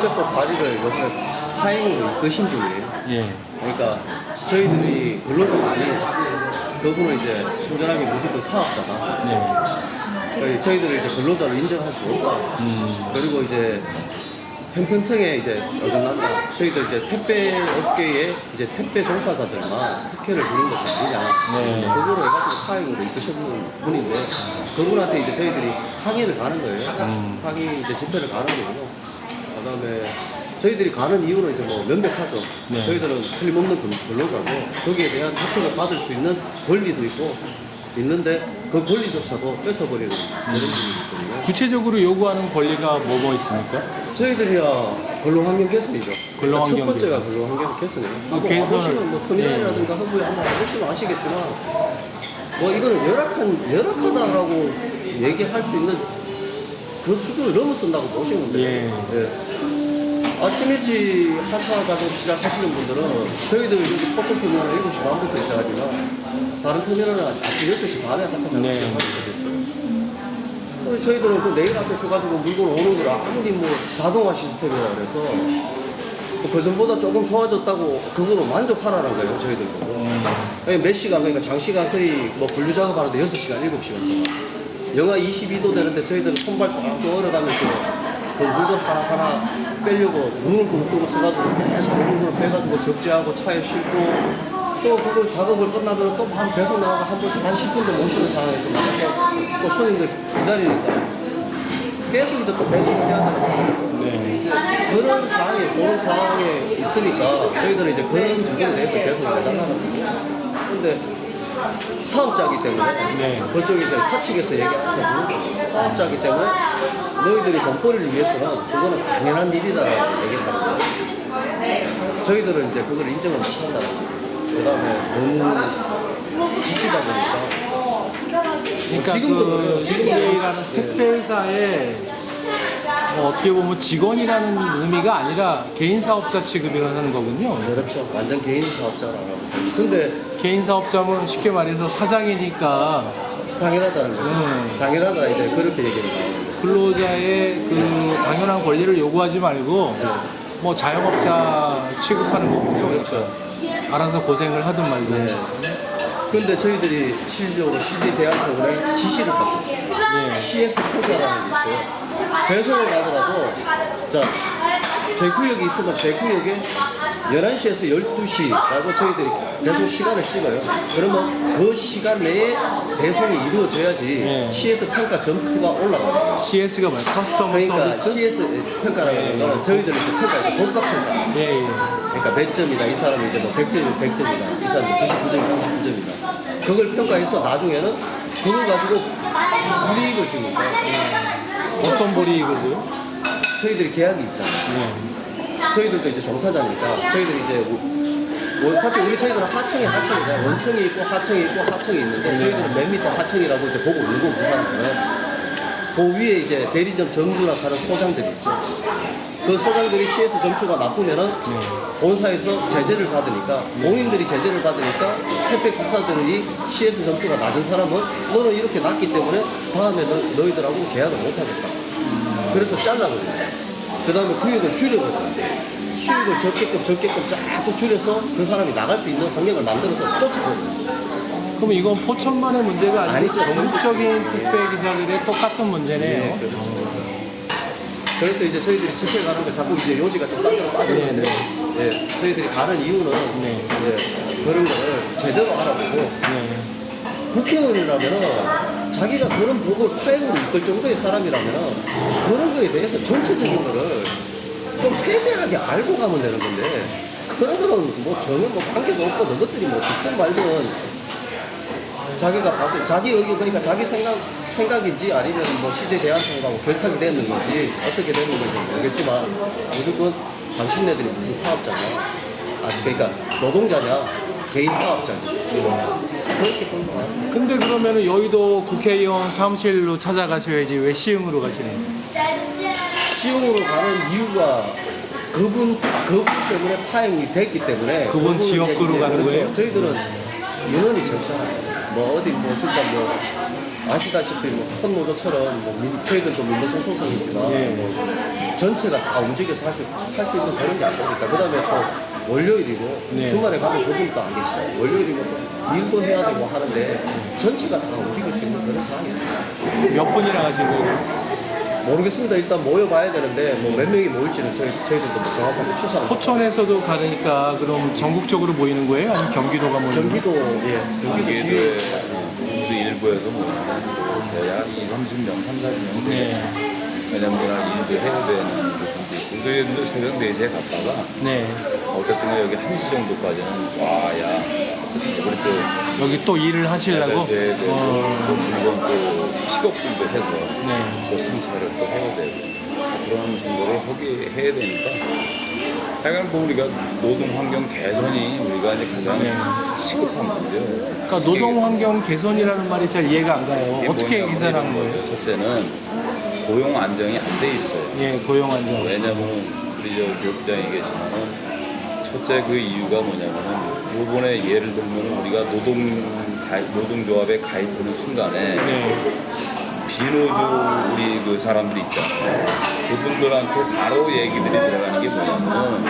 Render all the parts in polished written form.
특별법 발의를 요번에 파행으로 이끄신 분이에요. 예. 그러니까 저희들이 근로자가 아닌 그분은 이제 순전하게 무조건 사업자다. 네. 저희들을 이제 근로자로 인정할 수 없다. 그리고 이제 형평성에 이제 어긋난다. 저희들 이제 택배 업계에 이제 택배 종사자들만 특혜를 주는 것이 아니냐. 네. 그거로 해가지고 파행으로 이끄시는 분인데 그분한테 이제 저희들이 항의를 가는 거예요. 항의 이제 집회를 가는 거고요. 그다음에 저희들이 가는 이유는 이제 뭐 명백하죠. 네. 저희들은 틀림없는 근로자고 거기에 대한 혜택을 받을 수 있는 권리도 있는데 그 권리조차도 뺏어버리는 그런 분이기 때문에 구체적으로 요구하는 권리가 뭐가 있습니까? 저희들이야 근로환경 개선이죠. 근로환경 첫 번째가 개선. 근로환경 개선이에요. 그 개선을- 보시면 뭐 터미널이라든가 허브에 한번 보시면 아시겠지만 뭐 이거는 열악하다라고 얘기할 수 있는 그 수준을 넘어선다고 보시면 돼요. 예. 아침 일찍 하차 작업 시작하시는 분들은 저희들 여기 포토 터미널은 7시 반부터 시작하지만 다른 터미널은 아침 6시 반에 하차 작업 네. 시작하게 됐어요. 저희들은 그 내일 앞에 서가지고 물건 오는 걸 아무리 뭐 자동화 시스템이라 그래서 그 전보다 조금 좋아졌다고 그거로 만족하라는 거예요, 저희들도. 몇 시간, 그러니까 장시간 거의 뭐 분류 작업하는데 6시간, 7시간 동안. 영하 22도 되는데 저희들은 손발 또 얼어가면서 그 물건 하나하나 빼려고 눈을 꾹 뜨고 서가지고 계속 그 물건을 빼가지고 적재하고 차에 싣고 또 그걸 작업을 끝나면 또 바로 배송 나가고 한 10분도 못 쉬는 상황에서 만나서 또 손님들 기다리니까 계속 이제 또 배송을 해야 되는 상황이고 네. 그런 상황에 있으니까 저희들은 이제 그런 부분에 대해서 계속 해달라는 거고 근데 사업자이기 때문에 네. 그쪽에 이제 사측에서 얘기하는 거고 사업자이기 때문에 너희들이 돈벌이를 위해서는 그거는 당연한 일이다라고 얘기를 하는 거예요. 저희들은 이제 그걸 인정을 못 한다는 거예요. 그 다음에 너무 지치다 보니까 그러니까 지금도 그 그래요. TPA라는 택배회사의 어떻게 보면 직원이라는 의미가 아니라 개인 사업자 취급을 하는 거군요. 그렇죠. 완전 개인 사업자라고. 근데 개인 사업자면 쉽게 말해서 사장이니까 당연하다는 거죠. 당연하다 이제 그렇게 얘기를 나오는 거예요. 근로자의 그 당연한 권리를 요구하지 말고 뭐 자영업자 취급하는 거군요. 그렇죠. 알아서 고생을 하든 말든. 네. 근데 저희들이 실질적으로 CJ대한통운에 지시를 받고 예. CS 표가라는 게 있어요. 배송을 가더라도 자, 제 구역이 있으면 제 구역에 11시에서 12시라고 저희들이 배송 시간을 찍어요. 그러면 그 시간 내에 배송이 이루어져야지 예. CS 평가 점수가 올라가요. CS가 뭐야? 커스터머 그러니까 서비스? CS 평가라는 거는 저희들이 이제 평가에서 본가 평가. 예, 예. 그러니까 몇 점이다. 이 사람이 이제 뭐 100점이면 100점이다. 이 사람이 99점이면 99점이다. 그걸 평가해서 나중에는 그걸 가지고 불이익을 주니까 어떤 불이익을요? 저희들이 계약이 있잖아요. 예. 저희들도 이제 종사자니까 저희들이 이제 어차피 우리 저희들은 하청이다. 원청이 있고 하청이 있고 하청이 있는데 저희들은 몇 미터 하청이라고 이제 보고 있는 거고 그 사람들은 그 위에 이제 대리점 정주나 하는 소장들이 있죠. 그 소장들이 CS 점수가 나쁘면은 본사에서 제재를 받으니까 본인들이 제재를 받으니까 택배 기사들이 CS 점수가 낮은 사람은 너는 이렇게 낮기 때문에 다음에 너희들하고 계약을 못 하겠다. 그래서 잘라버려요. 그 다음에 구역을 줄여버려요. 수익을 적게끔 자꾸 줄여서 그 사람이 나갈 수 있는 환경을 만들어서 쫓아버려요. 그럼 이건 포천만의 문제가 아니고 아니죠. 전국적인 택배 기사들의 똑같은 문제네요. 네, 그렇죠. 그래서 이제 저희들이 집회 가는 거 자꾸 이제 요지가 좀 딴 데로 빠졌는데 예, 저희들이 가는 이유는 예, 그런 거를 제대로 알아보고 네. 국회의원이라면은 자기가 그런 법을 파행으로 이끌 정도의 사람이라면은 그런 거에 대해서 전체적인 거를 좀 세세하게 알고 가면 되는 건데 그런 거는 뭐 전혀 뭐 관계도 없고 너것들이 뭐 듣든 말든 자기가 봤을 자기 의견 그러니까 자기 생각인지 아니면 뭐 CJ 대한통운하고 결탁이 되는 건지 어떻게 되는 건지 모르겠지만 무조건 당신네들이 무슨 사업자냐 그러니까 노동자냐 개인 사업자지 그렇게 본 거 같아요. 근데 그러면은 여의도 국회의원 사무실로 찾아가셔야지 왜 시흥으로 가시네요? 시흥으로 가는 이유가 그분 때문에 파행이 됐기 때문에 그분 지역구로 가는 그렇죠. 거예요? 저희들은 민원이 적잖아요. 뭐 어디 뭐 진짜 뭐 아시다시피 큰 노조처럼 저희들도 민노총 소속이지만 예. 전체가 다 움직여서 할 수 있는 그런 게 안 되니까. 그 다음에 또 월요일이고 네. 주말에 가면 그분도 안 계시고 월요일이고 또 일도 해야 되고 하는데 전체가 다 움직일 수 있는 그런 상황이에요. 몇 분이나 가신 거예요? 모르겠습니다. 일단 모여봐야 되는데 몇 명이 모일지는 저희들도 정확하게 추산. 포천에서도 가니까 그럼 전국적으로 모이는 거예요? 아니면 경기도가 모이는 거예요? 경기도 경기도 지휘 우리 일부에서 뭐 대략 30명, 3, 40명. 네. 왜냐면 그날 일도 해야 되는 분도 있고, 그래도 새벽 4시에 갔다가 네. 어쨌든 여기 1시 정도까지는 와야 우리 또 여기 또 일을 하시려고? 네, 또 물건 또 픽업들도 해서 네. 또 상차를 또 해야 되고 그런 정도를 해야 되니까 하여간 뭐 우리가 노동 환경 개선이 우리가 이제 가장 네. 시급한 문제예요. 그러니까 노동 환경 개선이라는 말이 잘 이해가 안 가요. 이게 어떻게 뭐냐면 개선한 이런 거예요? 첫째는 고용 안정이 안 돼 있어요. 예, 고용 안정. 왜냐면 우리 저 교육장 얘기했지만은 첫째 그 이유가 뭐냐면은 요번에 예를 들면 우리가 노동조합에 가입하는 순간에 네. 비노조 우리 그 사람들이 있잖아요. 그분들한테 바로 얘기들이 들어가는 게 뭐냐면은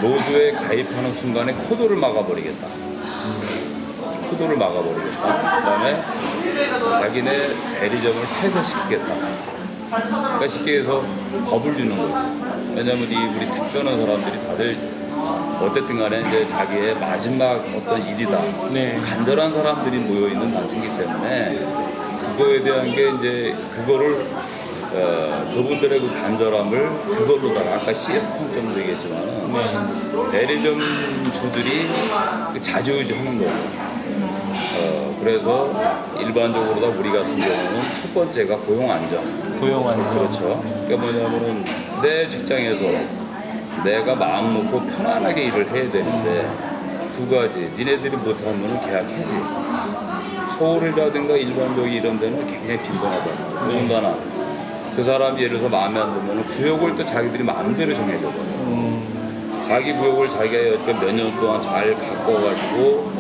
노조에 가입하는 순간에 코드를 막아버리겠다. 코드를 막아버리겠다. 그 다음에 자기네 대리점을 폐쇄시키겠다. 그러니까 쉽게 해서 겁을 주는 거죠. 왜냐면 우리 택배하는 사람들이 다들 어쨌든 간에 이제 자기의 마지막 어떤 일이다. 네. 간절한 사람들이 모여있는 단체이기 때문에 그거에 대한 게 이제 그거를 그분들의 그 간절함을 그걸로다가 아까 CS 평점도 얘기했지만 대리점 주들이 자주유지 하는 거예요. 그래서 일반적으로 다 우리 같은 경우는 첫 번째가 고용 안정. 고용 안정. 그렇죠. 그러니까 뭐냐면은 내 직장에서 내가 마음 놓고 편안하게 일을 해야 되는데 두 가지. 니네들이 못하면 계약해지. 서울이라든가 일반적인 이런 데는 굉장히 빈번하다. 더군다나 그 사람이 예를 들어서 마음에 안 들면 구역을 또 자기들이 마음대로 정해줘요. 자기 구역을 자기가 여태껏 몇 년 동안 잘 가꿔가지고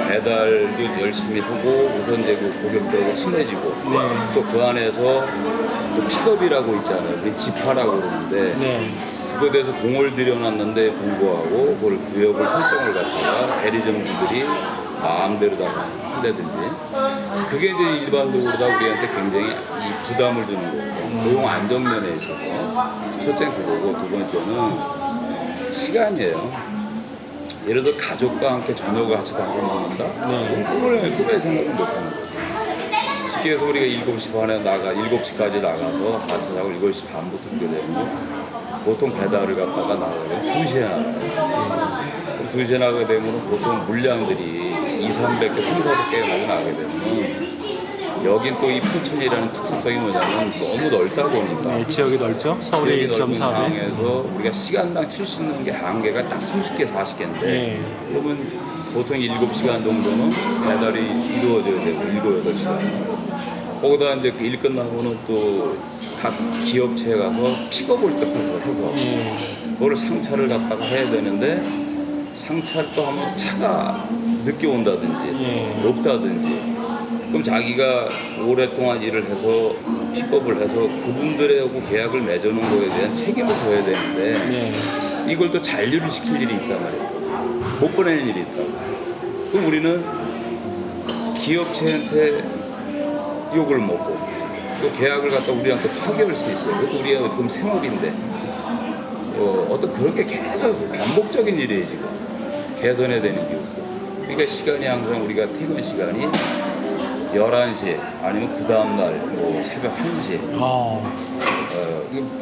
배달도 열심히 하고 우선 이제 그 고객들하고 친해지고 또 그 안에서 그 픽업이라고 있잖아요. 그 집하라고 그러는데 네. 그거에 대해서 공을 들여놨는데 불구하고 그걸 구역을 설정을 갖다가 대리점주들이 마음대로 다 한다든지 그게 이제 일반적으로 다 우리한테 굉장히 이 부담을 주는 거예요. 고용 안정면에 있어서 첫째는 그거고 두 번째는 시간이에요. 예를 들어 가족과 함께 저녁을 같이 밥을 먹는다? 꿈에 생각을 못 하는 거죠. 쉽게 해서 우리가 7시 반에 7시까지 나가서 같이 자고 7시 반부터 오게 되면 보통 배달을 갖다가 나가면 2시에 나가요. 2시에 나가게 되면 보통 물량들이 200, 300개, 400개 나가게 되면 여긴 또 이 포천이라는 특수성이 뭐냐면 너무 넓다 보니까 네, 지역이 넓죠? 서울의 1.4배. 상황에서 우리가 시간당 칠 수 있는 게 한계가 딱 30개, 40개인데 네. 그러면 보통 7시간 정도는 배달이 이루어져야 되고 7, 8시간 거기다 이제 그 일 끝나고는 또 각 기업체에 가서 픽업을 또 해서 그거를 상차를 갖다가 해야 되는데 상차를 또 하면 차가 늦게 온다든지 없다든지 그럼 자기가 오랫동안 일을 해서 픽업을 해서 그분들하고 계약을 맺어놓은 거에 대한 책임을 져야 되는데 이걸 또 잔류를 시킬 일이 있단 말이에요. 못 보내는 일이 있다고. 그럼 우리는 기업체한테 욕을 먹고 또 계약을 갖다 우리한테 파기할 수 있어요. 그것도 우리의 어떤 생업인데 어떤 그런 게 계속 반복적인 일이에요 지금. 개선해야 되는 게 없고. 그러니까 시간이 항상 우리가 퇴근 시간이 11시 아니면 그 다음날 뭐 새벽 1시 이거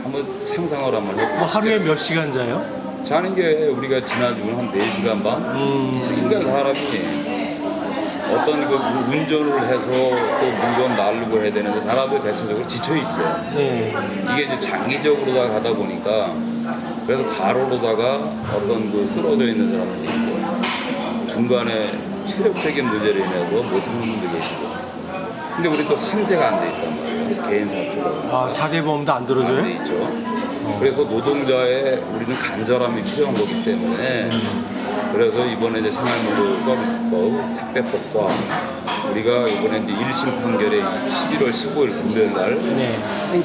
한번 상상을 한번 해보세요. 뭐 하루에 몇 시간 자요? 자는 게 우리가 지난주는 한 4시간 반? 그러니까 사람이 어떤 그 운전을 해서 또 물건 나르고 해야 되는데 사람들이 대체적으로 지쳐있죠. 이게 이제 장기적으로 다 가다 보니까 그래서 가로로다가 어떤 그 쓰러져 있는 사람들이 있고 중간에 체력적인 문제로 인해서 못하는 분도 계시고 근데 우리 또 산재가 안 돼 있단 말이에요. 개인 사투가. 사대보험도 안 들어줘요? 안 돼 있죠. 그래서 노동자의 우리는 간절함이 필요한 거기 때문에 그래서 이번에 이제 생활노동 서비스법, 택배법과 우리가 이번에 이제 1심 판결에 11월 15일 금요일 날 네. 그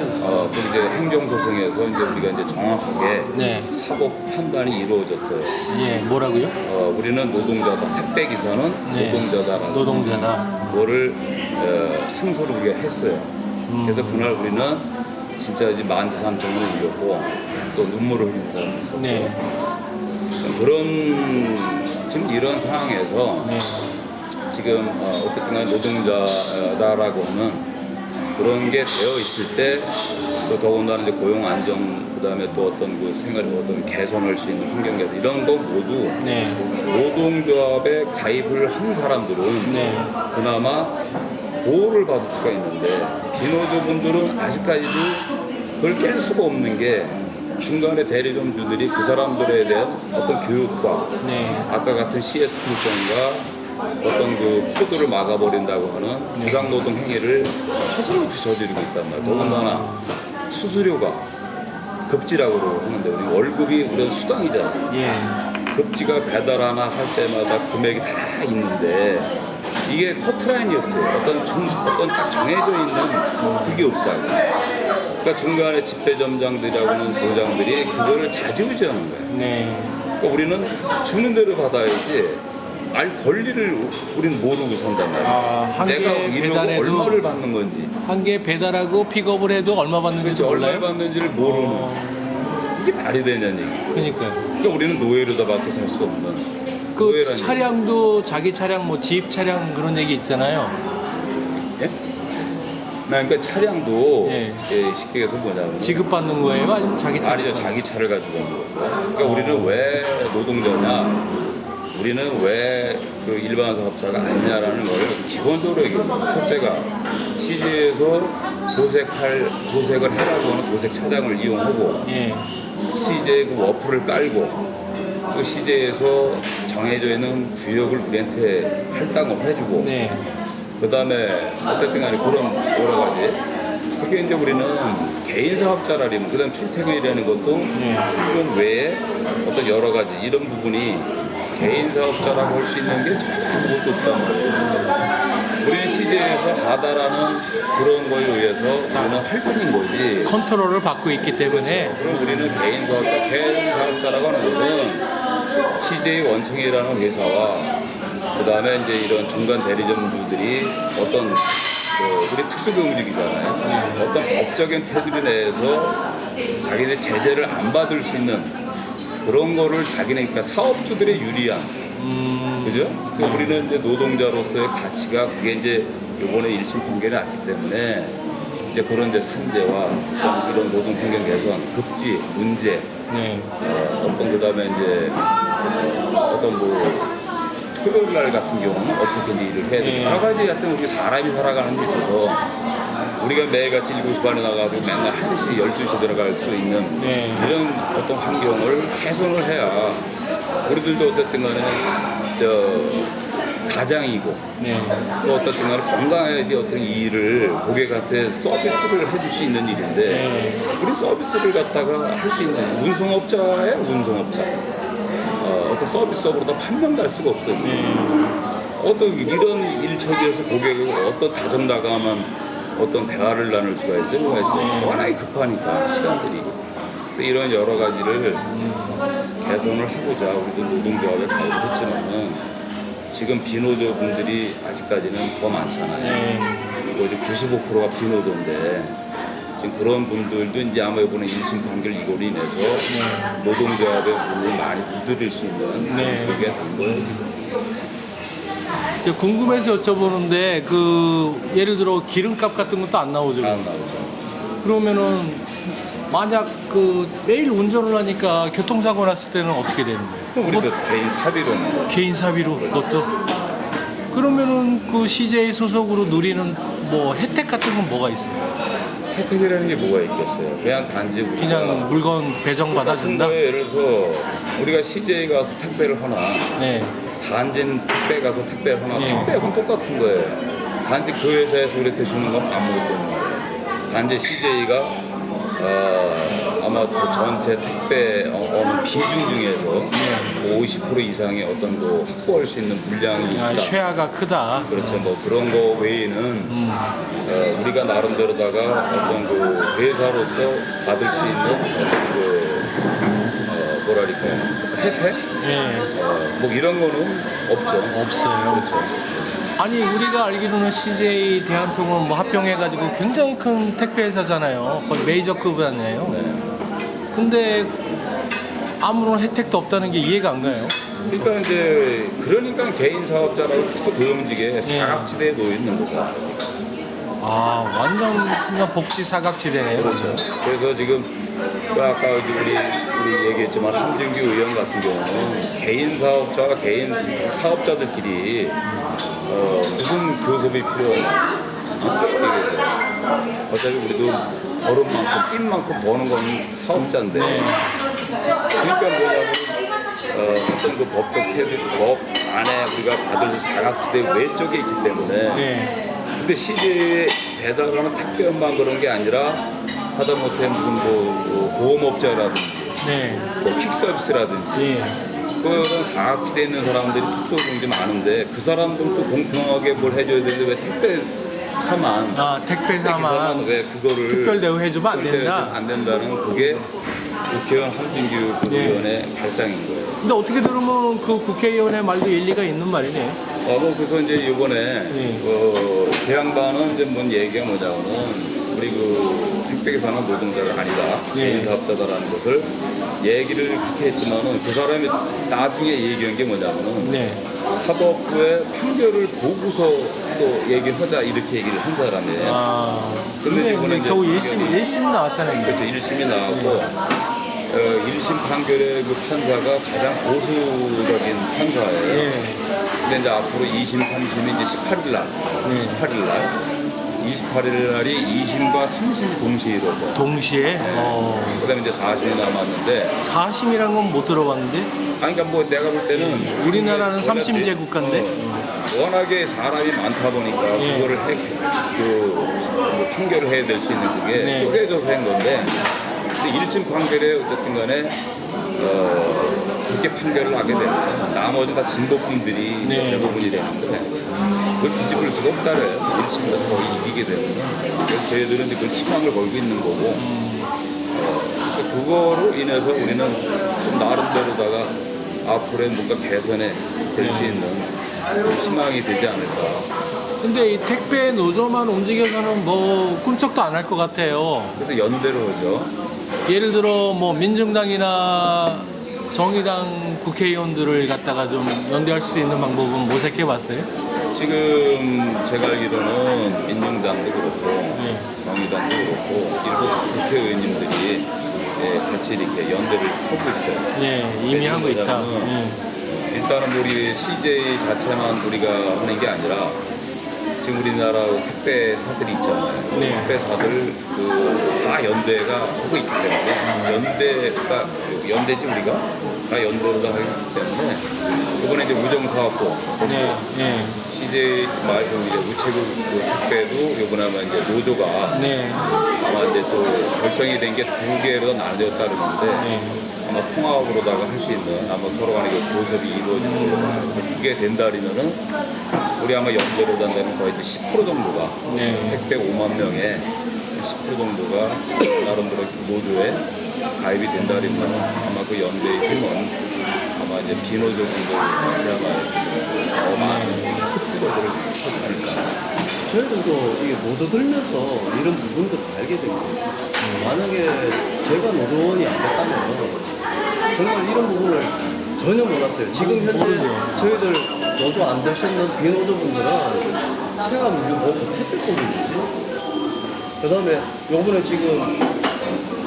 이제 행정소송에서 이제 우리가 이제 정확하게 네. 사법 판단이 이루어졌어요. 예, 뭐라고요? 우리는 노동자다. 택배기사는 네. 노동자다라는 노동자다. 거를 승소를 우리가 했어요. 그래서 그날 우리는 진짜 이제 만세산성을 이겼고 또 눈물을 흘린 사람이 있었고 네. 지금 이런 상황에서 네. 지금 어쨌든 간에 노동자다라고 하는 그런 게 되어 있을 때 또 더군다나 이제 고용 안정 그다음에 또 어떤 그 생활 어떤 개선할 수 있는 환경 개선 이런 거 모두 네. 노동조합에 가입을 한 사람들은 네. 그나마 보호를 받을 수가 있는데 비노조분들은 아직까지도 그걸 깰 수가 없는 게 중간에 대리점주들이 그 사람들에 대한 어떤 교육과 네. 아까 같은 CS 필성과 어떤 그 코드를 막아버린다고 하는 부당노동 행위를 서슴없이 저지르고 있단 말이에요. 더군다나 수수료가 급지라고 하는데 우리 월급이 우리 수당이잖아요. 예. 급지가 배달 하나 할 때마다 금액이 다 있는데 이게 커트라인이 없어요. 어떤 딱 정해져 있는 그게 없다고. 그러니까 중간에 집배점장들이라고 하는 소장들이 그거를 자주우지하는 거예요. 네. 그러니까 우리는 주는 대로 받아야지 알 권리를 우리는 모르고 산단 말이야. 한 내가 개 이러고 배달해도 얼마를 받는 건지, 한 개 배달하고 픽업을 해도 얼마 받는지 그렇죠. 얼마를 몰라요? 받는지를 모르는 이게 말이 되냐는 얘기. 그러니까요. 그러니까 우리는 노예로다 밖에 살 수 없는. 그 노예라는 차량도 자기 차량 뭐 지입 차량 그런 얘기 있잖아요. 얘기. 예? 그러니까 차량도 예. 쉽게 해서 뭐냐면 지급받는 거예요? 아니면 자기 차? 아니죠. 자기 차를 가지고 온 거고. 그러니까 우리는 왜 노동자냐? 우리는 왜 그 일반 사업자가 아니냐라는 걸 기본적으로 얘기해요. 첫째가 CJ에서 도색을 해라고 하는 도색 차량을 이용하고 예. CJ 그 워프를 깔고 또 CJ에서 정해져 있는 구역을 우리한테 할당을 해주고 네. 그 다음에 어쨌든 간에 그런 여러 가지 그게 이제 우리는 개인 사업자라면 그 다음 출퇴근이라는 것도 출근 외에 어떤 여러 가지 이런 부분이 개인 사업자라고 할 수 있는 게 전혀 아무것도 없단 말이에요. 우리는 CJ에서 하다라는 그런 거에 의해서 우리는 할 뿐인 거지. 컨트롤을 받고 있기 때문에 그럼 우리는 개인 사업자라고 하는 것은 CJ 원청이라는 회사와 그 다음에 이제 이런 중간 대리점주들이 어떤 우리 특수경직이잖아요. 어떤 법적인 테두리 내에서 자기들 제재를 안 받을 수 있는 그런 거를 그러니까 사업주들의 유리한 그죠? 그러니까 우리는 이제 노동자로서의 가치가 그게 이제 이번에 1심 판결이 났기 때문에 이제 그런 이제 산재와 이런 노동 환경 개선, 급지, 문제, 네. 어떤 그다음에 이제 어떤 뭐 토요일 날 같은 경우는 어떻게 일을 해야 되고 여러 가지 같은 우리 사람이 살아가는 데 있어서 우리가 매일같이 7시 반에 나가고 맨날 1시, 12시 들어갈 수 있는 이런 어떤 환경을 개선을 해야 우리들도 어쨌든 간에 가장이고 또 어쨌든 간에 건강해야지 어떤 이 일을 고객한테 서비스를 해줄 수 있는 일인데 우리 서비스를 갖다가 할 수 있는 운송업자야 운송업자 어떤 서비스업으로 다 판명 갈 수가 없어요. 어떤 이런 일처리에서 고객을 어떤 다정다감한 어떤 대화를 나눌 수가 있어요. 뭐가 있어요. 워낙에 급하니까 시간들이 이런 여러 가지를 개선을 하고자 우리도 노동조합에 가입을 했지만은 지금 비노조 분들이 아직까지는 더 많잖아요. 그리고 이제 95%가 비노조인데 지금 그런 분들도 이제 아마 이번에 1심 판결 이거로 인해서 노동조합의 문을 많이 두드릴 수 있는 그게 된 거예요. 지금. 궁금해서 여쭤보는데 그 예를 들어 기름값 같은 것도 안 나오죠. 안 나오죠. 그러면은 만약 그 매일 운전을 하니까 교통사고 났을 때는 어떻게 되는 거예요? 우리도 개인 사비로 개인 사비로 그것도? 그러면은 그 CJ 소속으로 누리는 뭐 혜택 같은 건 뭐가 있어요? 혜택이라는 게 뭐가 있겠어요? 그냥 단지 우리가 그냥 물건 배정 받아준다? 예를 들어서 우리가 CJ 가서 택배를 하나 네. 단지는 택배 가서 택배를 하나 예. 택배하고는 똑같은 거예요. 단지 그 회사에서 우리한테 주는 건 아무것도 없는 거예요. 단지 CJ가 아마 그 전체 택배 어느 비중 중에서 50% 이상의 어떤 거 확보할 수 있는 물량이 있다. 쉐어가 크다. 그렇죠. 뭐 그런 거 외에는 우리가 나름대로다가 어떤 그 회사로서 받을 수 있는 어떤 그 뭐랄까 혜택? 예. 뭐 이런 거는 없죠. 없어요. 그렇죠. 아니 우리가 알기로는 CJ 대한통운 뭐 합병해가지고 굉장히 큰 택배 회사잖아요. 거의 메이저급 아니에요. 네. 근데 아무런 혜택도 없다는 게 이해가 안 가요. 그러니까 이제 그러니까 개인 사업자라고 특수고용직에 사각지대에 놓여 있는 거죠. 아 완전 그냥 복지 사각지대네요. 그렇죠. 그래서 지금 그 아까 우리 얘기했지만 함준규 의원 같은 경우는 개인 사업자와 개인 사업자들끼리 무슨 교섭이 필요한가? 어차피 우리도 버는 만큼 뛴 만큼 버는 건 사업자인데 그러니까 뭐냐면 어떤 그 법적 태도 법 안에 우리가 받을 사각지대 외쪽에 있기 때문에 네. 근데 CJ에 배달하는 택배만 그런 게 아니라 하다못해 무슨 뭐 보험업자라든지 네. 뭐 퀵서비스라든지 예. 그런 사각지대에 있는 사람들이 특수고용이 많은데 그 사람들도 공평하게 뭘 해줘야 되는데 왜 택배사만 아 택배사만 왜 그거를 특별 대우 해주면 안 된다. 안 된다는 그게 국회의원 함준규 의원의 발상인 거예요. 근데 어떻게 들으면 그 국회의원의 말도 일리가 있는 말이네. 뭐 그래서 이제 이번에 네. 그 양반은 이제 뭔 얘기가 뭐냐면은 우리 그 택배기사는 노동자가 아니다 네. 개인 사업자다라는 것을 얘기를 그렇게 했지만은 그 사람이 나중에 얘기한 게 뭐냐면은 네. 사법부의 판결을 보고서 또 얘기하자 이렇게 얘기를 한 사람이에요. 아. 근데 근데 이번에 이제 겨우 1심 나왔잖아요. 그렇죠. 1심이 나왔고 1심 판결의 그 판사가 가장 보수적인 판사예요. 예. 근데 이제 앞으로 2심, 3심이 이제 18일 날, 28일 날이 2심과 3심이 동시에 이루어져요. 동시에. 그다음에 이제 4심이 남았는데, 4심이란 건 못 들어봤는데. 아니 그러니까 뭐 내가 볼 때는 우리나라는 워낙 3심제 국가인데. 워낙에 사람이 많다 보니까 예. 그거를 뭐 판결을 해야 될 수 있는 그게 네. 쪼개져서 한 건데, 근데 1심 판결에 어쨌든 간에 그렇게 판결을 하게 되면 나머지 다 진보분들이 네. 대부분이 되는데 그걸 뒤집을 수가 없다래요. 1심에서 거의 이기게 되면. 그래서 저희들은 이제 그 희망을 걸고 있는 거고 그거로 인해서 우리는 좀 나름대로다가 앞으로의 뭔가 개선에 될 수 있는 희망이 되지 않을까. 근데 이 택배 노조만 움직여서는 뭐 꿈쩍도 안 할 것 같아요. 그래서 연대로 하죠. 예를 들어 뭐 민중당이나 정의당 국회의원들을 갖다가 좀 연대할 수 있는 방법은 모색해 봤어요? 지금 제가 알기로는 민중당도 그렇고 정의당도 그렇고 일부 국회의원님들이 같이 이렇게 연대를 하고 있어요. 네, 이미 하고 있다. 일단은 우리 CJ 자체만 우리가 하는 게 아니라 지금 우리나라 택배사들이 있잖아요. 네. 택배사들 다 연대가 하고 있기 때문에 연대지 우리가 다 연대로 다 하기 때문에 이번에 이제 우정사업부 네. CJ 말고 이제 우체국 택배도 이번에 아마 이제 노조가 네. 아마 이제 또 결성이 된 게 2개로 나뉘었다 그러는데 아마 통합으로다가 할 수 있는 아마 서로 간에 교섭이 이루어지는 걸로 봐요. 그게 된다면은 우리 아마 연대로 된다면 거의 10% 정도가 택배 5만 명에 10% 정도가 나름대로 노조에 가입이 된다면 아마 그 연대의 힘은 아마 이제 비노조 분들이 아마 더 많은 흡수력을 하지 않을까. 저희들도 이게 노조 들면서 이런 부분들을 알게 됩니다. 만약에 제가 노조원이 안 됐다면 정말 이런 부분을 전혀 몰랐어요. 지금 현재 저희들 노조 안 되셨는 비노조분들은 체감 이거 뭐 택배권이지. 그 다음에 요번에 지금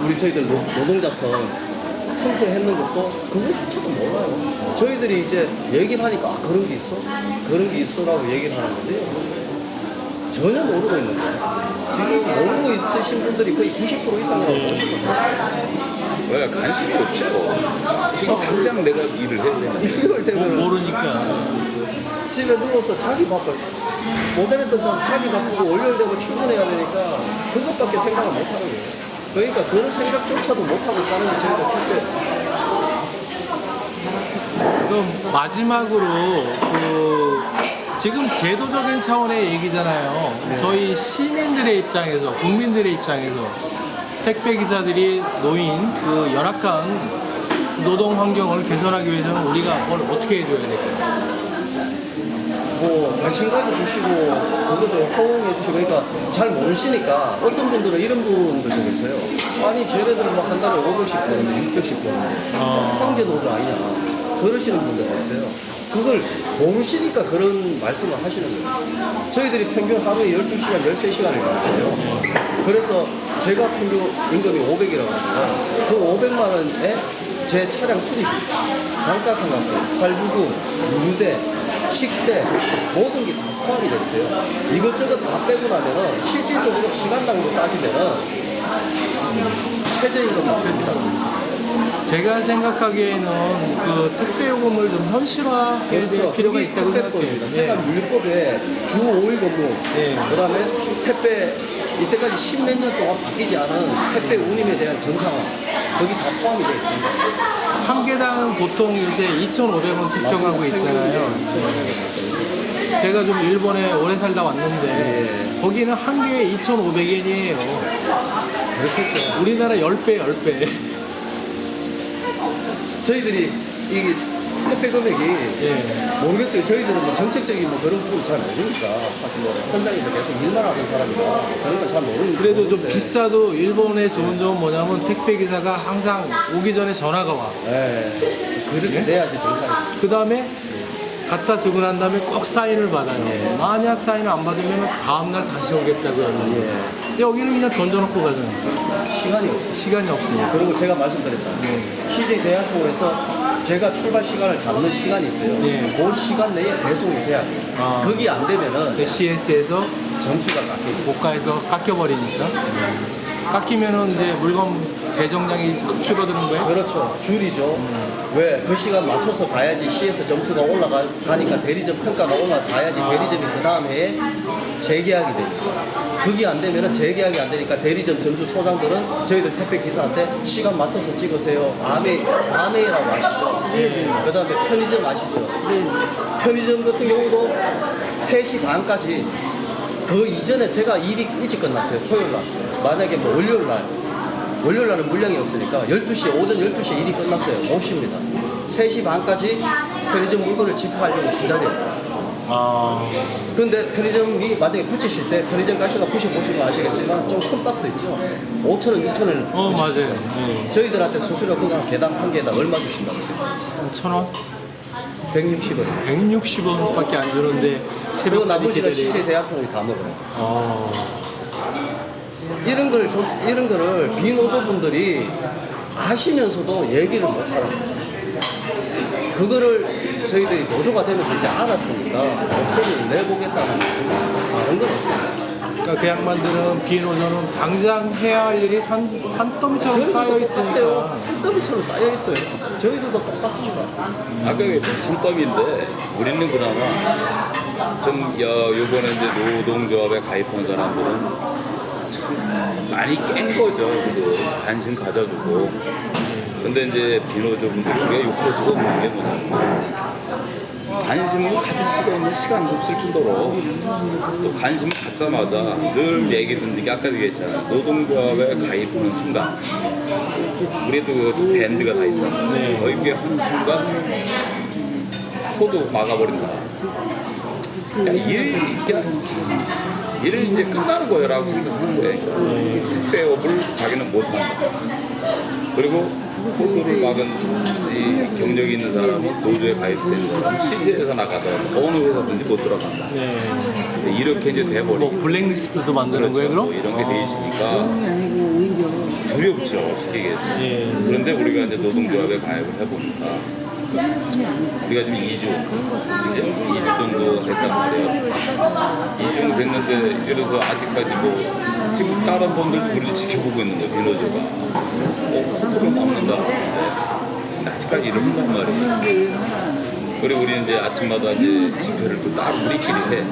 우리 저희들 노동자선 승소했는 것도 그것조차도 몰라요. 저희들이 이제 얘기를 하니까 그런 게 있어? 그런 게 있어라고 얘기를 하는 건데요. 전혀 모르고 있는 거예요. 지금 모르고 있으신 분들이 거의 90% 이상이라고 보시거든요. 왜 관심이 없죠. 지금 당장 내가 일을 해야 되는데. 이럴 때는 모르니까. 집에 누워서 자기 바빠. 모자랬던 참 자기 바쁘고 월요일 되면 출근해야 되니까 그것밖에 생각을 못 하는 거예요. 그러니까 그런 생각조차도 못하고 사는 게 저희가 택배. 그럼 마지막으로 지금 제도적인 차원의 얘기잖아요. 네. 저희 시민들의 입장에서, 국민들의 입장에서 택배 기사들이 놓인 그 열악한 노동 환경을 개선하기 위해서는 우리가 뭘 어떻게 해줘야 될까요? 뭐 관심가도 주시고 그것도 호응해 주시고 그러니까 잘 모르시니까 어떤 분들은 이런 분들도 계세요. 아니 쟤네들은 뭐 한 달에 500씩 버는데 600씩 버는데 황제 노조 아니냐 그러시는 분들 계세요. 그걸 모르시니까 그런 말씀을 하시는 거예요. 저희들이 평균 하루에 12시간, 13시간을 가거든요. 그래서 제가 평균 임금이 500이라고 하잖아요. 그 500만 원에 제 차량 수리비, 단가상각비, 할부금, 유대, 식대 모든 게 다 포함이 돼 있어요. 이것저것 다 빼고 나면은 실질적으로 시간당으로 따지면은 최저임금 앞입니다. 제가 생각하기에는 그 택배 요금을 좀 현실화해야 될 그렇죠. 필요가 있다고 택배법입니다. 생각해요. 세관 물법에 주 5일 근무, 예. 그다음에 택배 이때까지 10몇 년 동안 바뀌지 않은 택배 운임에 대한 정상화 거기 다 포함이 되어 있습니다. 한 개당 보통 요새 2,500원 책정하고 있잖아요. 제가 좀 일본에 오래 살다 왔는데 거기는 한 개에 2,500엔이에요. 그렇겠죠. 우리나라 10배, 10배. 저희들이 이 택배 금액이 예. 모르겠어요. 저희들은 뭐 정책적인 뭐 그런 부분 잘 모르니까 사실 뭐 현장에서 계속 일만 하는 사람이라 그런 건 잘 모르니까. 그래도 좀 비싸도 일본의 좋은 점은 뭐냐면 택배 기사가 항상 오기 전에 전화가 와. 네. 그렇게 돼야지 정상이. 그 다음에 갖다 주고 난 다음에 꼭 사인을 받아요. 예. 만약 사인을 안 받으면 다음날 다시 오겠다고 하는 예. 여기는 그냥 던져놓고 가잖아요. 시간이 없어요. 시간이 없으니까. 그리고 제가 말씀드렸잖아요. CJ 대학교에서 제가 출발 시간을 잡는 시간이 있어요. 예. 그 시간 내에 배송이 돼야 돼요. 아. 그게 안 되면은 CS에서 점수가 깎여요. 고가에서 깎여버리니까. 깎이면은 이제 물건 배정량이 확 줄어드는 거예요? 그렇죠. 줄이죠. 왜? 그 시간 맞춰서 가야지 CS 점수가 올라가니까 대리점 평가가 올라가야지 대리점이 그 다음 해에 재계약이 되니까. 그게 안 되면은 재계약이 안 되니까 대리점 점주 소장들은 저희들 택배 기사한테 시간 맞춰서 찍으세요. 아메이라고 아시죠? 그 다음에 편의점 아시죠? 편의점 같은 경우도 3시 반까지 그 이전에 제가 일이 일찍 끝났어요. 토요일 날. 만약에 뭐 월요일 날은 물량이 없으니까 12시에, 오전 12시에 일이 끝났어요. 못 쉽니다. 3시 반까지 편의점 물건을 집합하려고 기다려요. 아. 근데 편의점이 만약에 붙이실 때 편의점 가시가 부셔보시면 아시겠지만 좀 큰 박스 있죠? 5,000원, 6,000원. 맞아요. 네. 저희들한테 수수료 그거 개당 한 개에다 얼마 주신다고 하세요? 1,000원? 160원. 160원밖에 안 주는데 그리고 새벽까지 나머지는 기다려요. CJ 대학생이 다 먹어요. 아. 이런 거를 비노조분들이 아시면서도 얘기를 못 하는 거예요. 그거를 저희들이 노조가 되면서 이제 알았으니까 목소리를 내보겠다는 다른 건 없어요. 그러니까 그 양반들은 비노조는 당장 해야 할 일이 산더미처럼 쌓여 있으니까. 산더미처럼 쌓여 있어요. 저희들도 똑같습니다. 아까 그 산더미인데 우리는 그나마 좀 요번에 이제 노동조합에 가입한 사람들은 참 많이 깬 거죠. 그래도 관심 가져주고. 근데 이제 비노조분들이 우리가 욕할 수가 없는 게 뭐냐면 관심을 가질 수가 있는 시간도 없을 뿐더러 또 관심을 갖자마자 늘 얘기 듣는 게 아까 얘기했잖아요. 노동조합에 가입하는 순간 우리도 그 밴드가 다 있잖아요. 거기에 하는 순간 코도 막아버린다. 일을 이제 끝나는 거라고 생각하는 거예요. 택배업을 자기는 못한다. 그리고 코드를 막은 이 경력이 있는 사람은 노조에 가입된 CJ에서 나가더라도 어느 회사든지 못 들어간다. 네. 이렇게 이제 돼버리고 뭐 블랙리스트도 만드는 거예요, 그럼? 뭐 이런 게 돼 있으니까 두렵죠, 쉽게 얘기해서. 예. 그런데 우리가 이제 노동조합에 가입을 해보니까 우리가 지금 2주 정도 됐단 말이에요. 2주 정도 됐는데 예를 들어서 아직까지 뭐 지금 다른 분들도 우리를 지켜보고 있는 거예요, 비노조가. 코드를 막는다. 근데 아직까지 일을 한단 말이에요. 그리고 우리 이제 아침마다 이제 집회를 또 따로 우리끼리 해.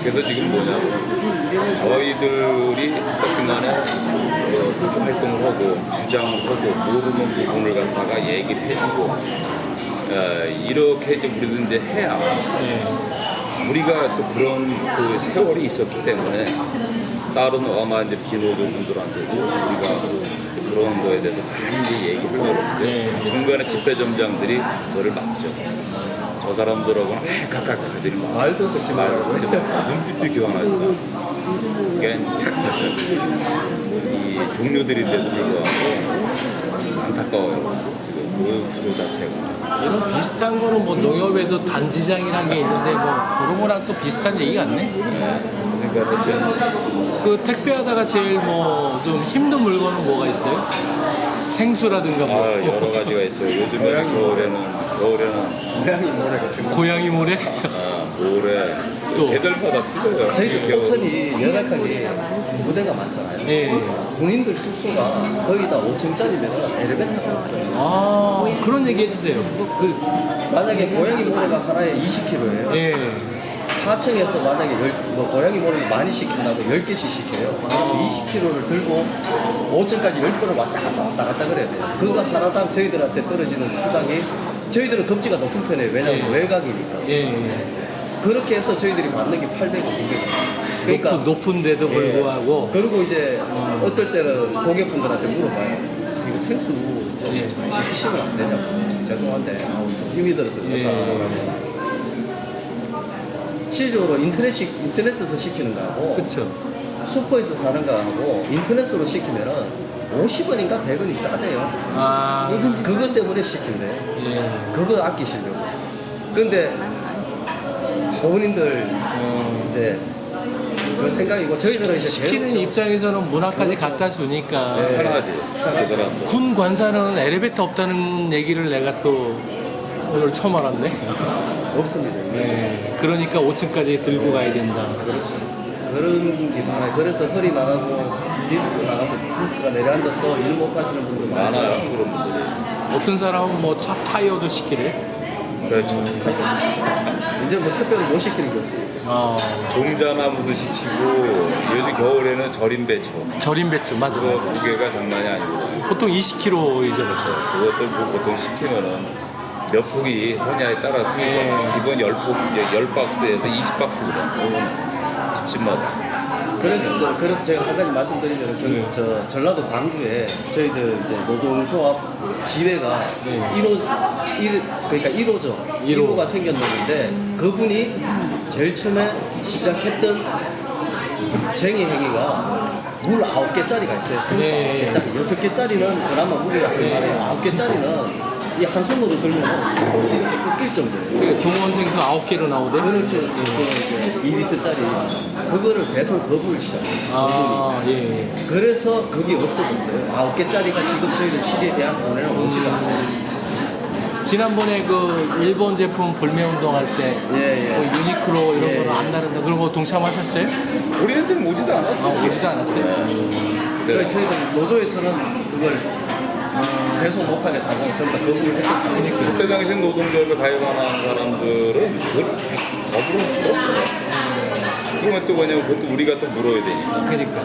그래서 지금 뭐냐, 저희들이 어떻게 간에 그렇게 활동을 하고 주장을 하고 모르는 부분을 갖다가 얘기를 해주고 이렇게 이제 우리도 이제 해야 우리가 또 그런 그 세월이 있었기 때문에 다른 아마 이제 비노조분들한테도 우리가 그런 거에 대해서 많이 이제 얘기를 하는데 중간에 집회점장들이 그거를 막죠. 저 사람들하고는 각각 그들이 막 말도 섞지 말고. 눈빛도 교환하죠. 그게 이 동료들인데도 불구하고 안타까워요. 그 구조 자체가. 이런 비슷한 거는 뭐 농협에도 단지장이라는 게 있는데 뭐 그런 거랑 또 비슷한 얘기 같네. 그러니까 대체 그 택배하다가 제일 뭐 좀 힘든 물건은 뭐가 있어요? 생수라든가 뭐 여러 가지가 있죠. 요즘에 겨울에는 고양이 모래 같은 거. 고양이 모래? 모래 또. 계절마다 틀려요. 저희 겨울. 포천이 열악하게 무대가 많잖아요. 예. 군인들 숙소가 거의 다 5층짜리면 엘리베이터가 없어요. 아 그런 얘기 해주세요. 만약에 고양이 모래가 하나에 20kg예요. 예. 4층에서 만약에 고양이 모래를 많이 시킨다고 10개씩 시켜요. 20kg를 들고 5층까지 10번을 왔다 갔다 그래야 돼요. 그거 하나당 저희들한테 떨어지는 수당이 저희들은 급지가 높은 편이에요. 왜냐하면 예. 외곽이니까. 예. 그렇게 해서 저희들이 받는 게 800원, 900원. 그러니까 높은데도 불구하고 그리고 이제 어떨 때는 고객분들한테 물어봐요. 이거 생수 좀 예. 시키시면 안 되냐고. 죄송한데 좀 힘이 들어서 예. 그렇다. 실질적으로 인터넷에서 시키는 거하고 그렇죠. 슈퍼에서 사는 거하고 인터넷으로 시키면은 50원인가 100원이 싸대요. 아 그것 때문에 시킨대요. 예. 그거 아끼시려고. 근데 어머님들 이제 그 생각이고 저희들은 이제 시키는 계속 입장에서는 문화까지 그렇죠. 갖다 주니까 네. 편하지. 그 사람도. 군 관사는 엘리베이터 없다는 얘기를 내가 또 오늘 처음 알았네. 없습니다. 네. 그러니까 5층까지 들고 가야 된다. 그렇죠. 그런 게 많아요. 그래서 허리 나가고 디스크 나가서 디스크가 내려앉아서 일 못 하시는 분들 많아요. 그런 분들이. 어떤 사람은 뭐 차 타이어도 시키래. 그렇죠. 이제 뭐 특별히 못 시키는 게 없어요. 어, 종자나무도 시키고 요즘 겨울에는 절임 배추. 절임 배추 맞아. 그거 맞아. 무게가 장난이 아니거든요. 보통 20kg이죠. 그것도 뭐 보통 시키면은 몇 폭이 하냐에 따라 틀려서 예. 기본 10폭, 이제 10박스에서 20박스거든. 집집마다. 그래서 제가 한 가지 말씀드리면 네. 저 전라도 광주에 저희들 이제 노동조합 지회가 네. 그러니까 1호죠. 1호가 생겼는데 그분이 제일 처음에 시작했던 쟁의 행위가 물 9개짜리가 있어요. 생수 네. 9개짜리. 6개짜리는 그나마 무게가 할만해요. 9개짜리는 이 한 손으로 들면 손이 이렇게 꺾일 정도예요. 그 동원생수 9개로 나오대. 그렇죠. 그거는 이제 2리터짜리 그거를 배송 거부를 시작해요. 아, 예. 그래서 그게 없어졌어요. 9개짜리가 지금 저희들 시리에 대한 돈에는 오지가 않아요. 지난번에 그 일본 제품 불매운동 할 때 예, 예. 뭐 유니크로 이런 예. 거는 안 나른다. 그런 거 동참하셨어요? 우리한테는 오지도 않았어. 오지도 않았어요? 그래서 저희들 노조에서는 그걸 배송 못하겠다고 전부 다 거부를 했거든요. 그때 당시 노동조합에 가입하는 사람들은 그걸 거부를 할 수가 없어요. 그러면 또 뭐냐면 그것도 우리가 또 물어야 되니까. 그러니까.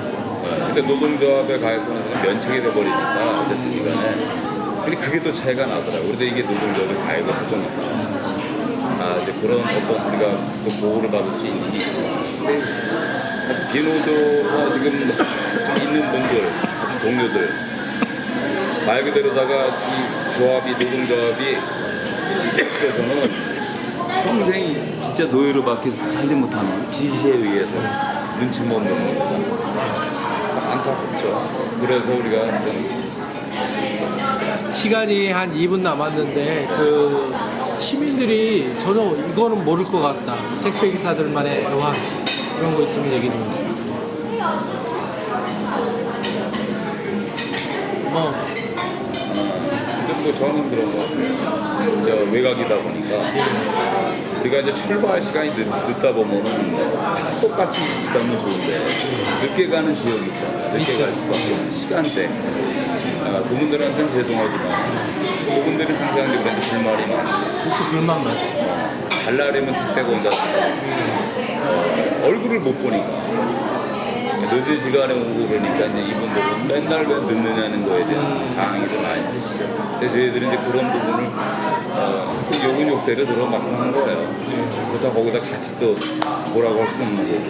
근데 노동조합에 가입하는 사람은 면책이 돼버리니까 어쨌든 간에. 근데 그게 또 차이가 나더라고요. 그런데 이게 노동조합에 가입을 하니까. 이제 그런 어떤 우리가 또 보호를 받을 수 있는 게 있구나. 근데 비노조가 지금 좀 있는 분들, 동료들, 말 그대로다가 이 조합이, 노동조합이 그래서는 평생 진짜 노예로 밖에 살지 못하는 지시에 의해서 눈치 못 먹는 겁니다. 안타깝죠. 그래서 우리가 시간이 한 2분 남았는데 그 시민들이 저는 이거는 모를 것 같다. 택배기사들만의 애환 이런 거 있으면 얘기 좀 해주세요. 근데 뭐 저는 그런 거 같아요. 저 외곽이다 보니까 우리가 이제 출발 시간이 늦다 보면은 다 똑같이 시간은 좋은데 늦게 가는 지역이 있잖아요. 늦게 갈 수밖에 없는 시간대. 그분들한테는 죄송하지만 그분들은 항상 이제 우리한테 불만이 많아요. 그렇지, 불만 많지. 잘나려면 택배가 온다. 얼굴을 못 보니까 늦은 시간에 오고 그러니까 이제 이분들은 맨날 왜 늦느냐는 거에 대한 항의를 많이 하시죠. 근데 저희들은 이제 그런 부분을 욕은 욕대로 들어맞는 거예요. 그렇다고 거기다 같이 또 뭐라고 할 수는 없는 거고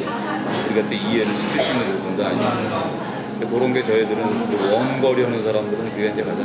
우리가 또 이해를 시킬 수 있는 부분도 아니고 그런 게 저희들은 원거리 하는 사람들은 그게 이제 가장